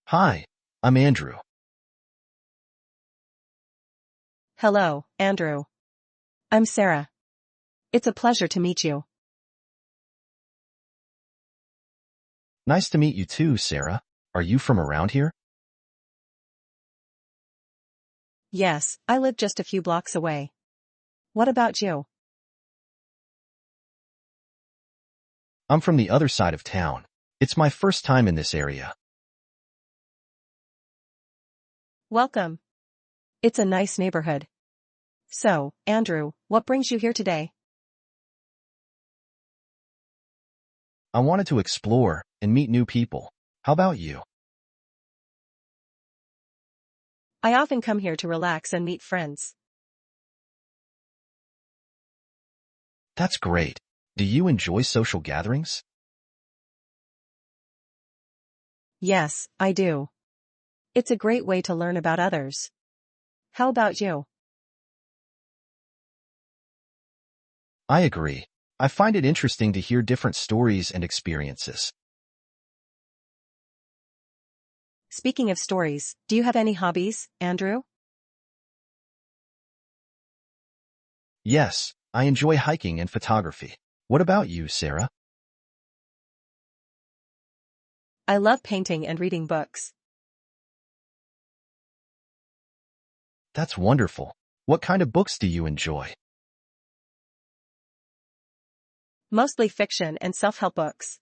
Hi, I'm Andrew. Hello, Andrew. I'm Sarah. It's a pleasure to meet you. Nice to meet you too, Sarah. Are you from around here? Yes, I live just a few blocks away. What about you? I'm from the other side of town. It's my first time in this area. Welcome. It's a nice neighborhood. So, Andrew, what brings you here today? I wanted to explore and meet new people. How about you? I often come here to relax and meet friends. That's great. Do you enjoy social gatherings? Yes, I do. It's a great way to learn about others. How about you? I agree. I find it interesting to hear different stories and experiences. Speaking of stories, do you have any hobbies, Andrew? Yes, I enjoy hiking and photography. What about you, Sarah? I love painting and reading books. That's wonderful. What kind of books do you enjoy? Mostly fiction and self-help books.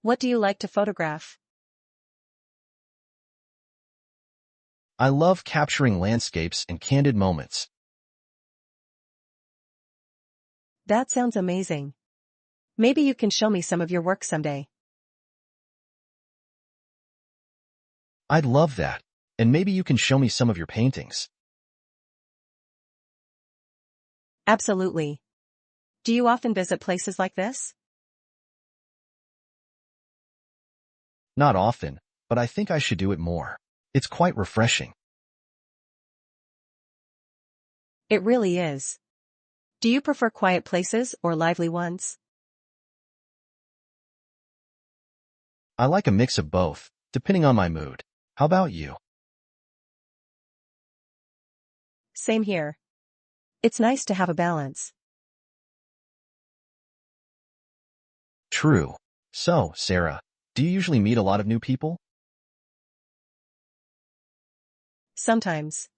What do you like to photograph? I love capturing landscapes and candid moments. That sounds amazing. Maybe you can show me some of your work someday. I'd love that. And maybe you can show me some of your paintings. Absolutely. Do you often visit places like this? Not often, but I think I should do it more. It's quite refreshing. It really is. Do you prefer quiet places or lively ones? I like a mix of both, depending on my mood. How about you? Same here. It's nice to have a balance. True. So, Sarah, do you usually meet a lot of new people? Sometimes.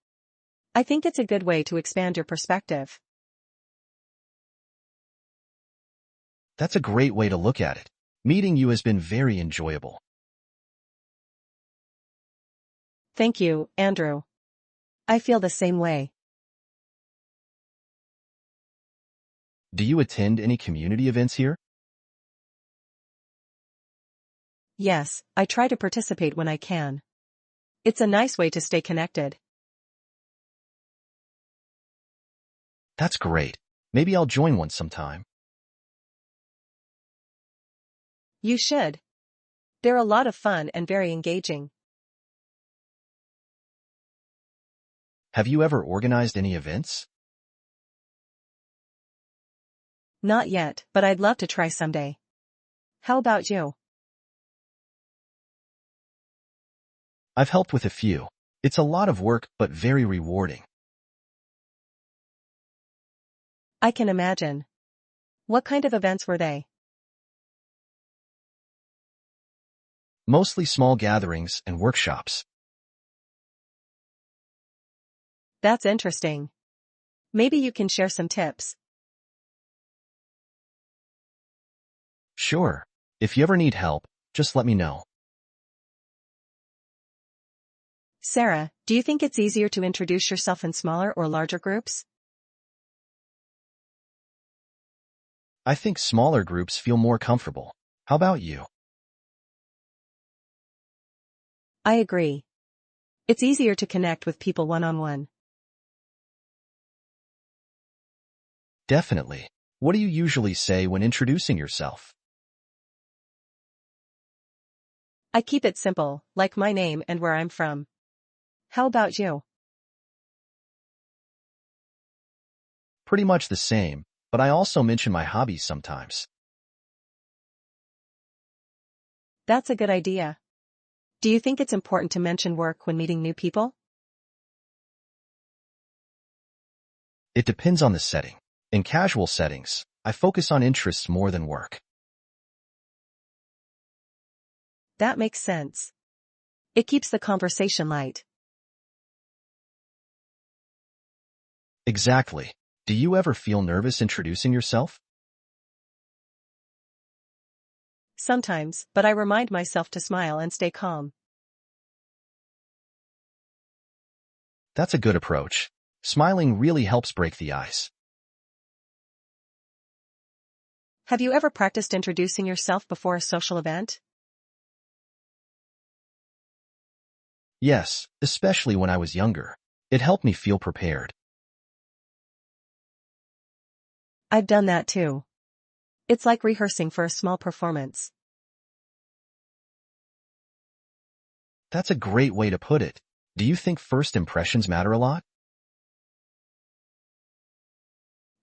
I think it's a good way to expand your perspective. That's a great way to look at it. Meeting you has been very enjoyable. Thank you, Andrew. I feel the same way. Do you attend any community events here? Yes, I try to participate when I can. It's a nice way to stay connected. That's great. Maybe I'll join one sometime. You should. They're a lot of fun and very engaging. Have you ever organized any events? Not yet, but I'd love to try someday. How about you? I've helped with a few. It's a lot of work, but very rewarding. I can imagine. What kind of events were they? Mostly small gatherings and workshops. That's interesting. Maybe you can share some tips. Sure. If you ever need help, just let me know. Sarah, do you think it's easier to introduce yourself in smaller or larger groups? I think smaller groups feel more comfortable. How about you? I agree. It's easier to connect with people one-on-one. Definitely. What do you usually say when introducing yourself? I keep it simple, like my name and where I'm from. How about you? Pretty much the same, but I also mention my hobbies sometimes. That's a good idea. Do you think it's important to mention work when meeting new people? It depends on the setting. In casual settings, I focus on interests more than work. That makes sense. It keeps the conversation light. Exactly. Do you ever feel nervous introducing yourself? Sometimes, but I remind myself to smile and stay calm. That's a good approach. Smiling really helps break the ice. Have you ever practiced introducing yourself before a social event? Yes, especially when I was younger. It helped me feel prepared. I've done that too. It's like rehearsing for a small performance. That's a great way to put it. Do you think first impressions matter a lot?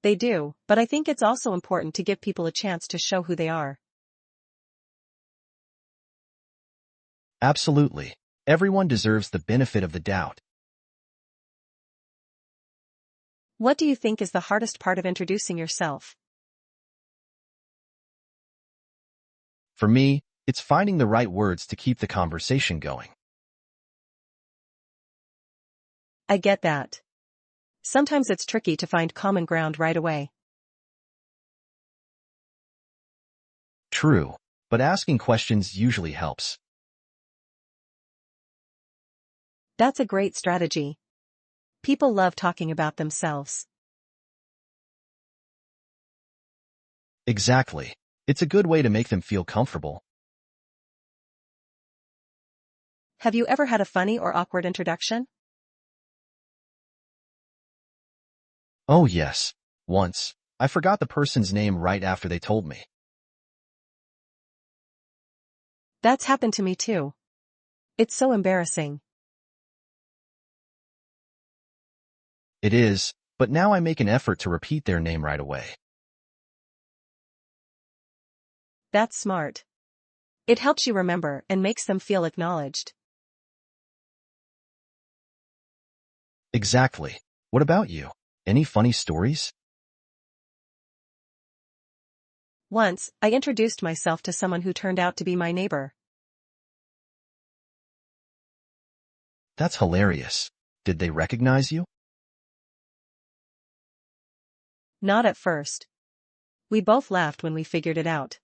They do, but I think it's also important to give people a chance to show who they are. Absolutely. Everyone deserves the benefit of the doubt. What do you think is the hardest part of introducing yourself? For me, it's finding the right words to keep the conversation going. I get that. Sometimes it's tricky to find common ground right away. True, but asking questions usually helps. That's a great strategy. People love talking about themselves. Exactly. It's a good way to make them feel comfortable. Have you ever had a funny or awkward introduction? Oh yes. Once, I forgot the person's name right after they told me. That's happened to me too. It's so embarrassing. It is, but now I make an effort to repeat their name right away. That's smart. It helps you remember and makes them feel acknowledged. Exactly. What about you? Any funny stories? Once, I introduced myself to someone who turned out to be my neighbor. That's hilarious. Did they recognize you? Not at first. We both laughed when we figured it out.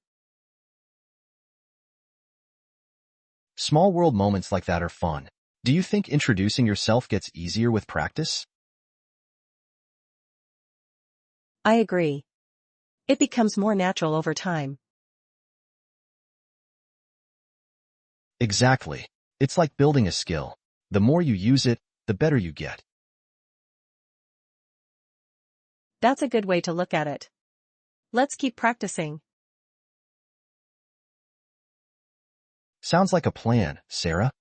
Small world moments like that are fun. Do you think introducing yourself gets easier with practice? I agree. It becomes more natural over time. Exactly. It's like building a skill. The more you use it, the better you get. That's a good way to look at it. Let's keep practicing. Sounds like a plan, Sarah.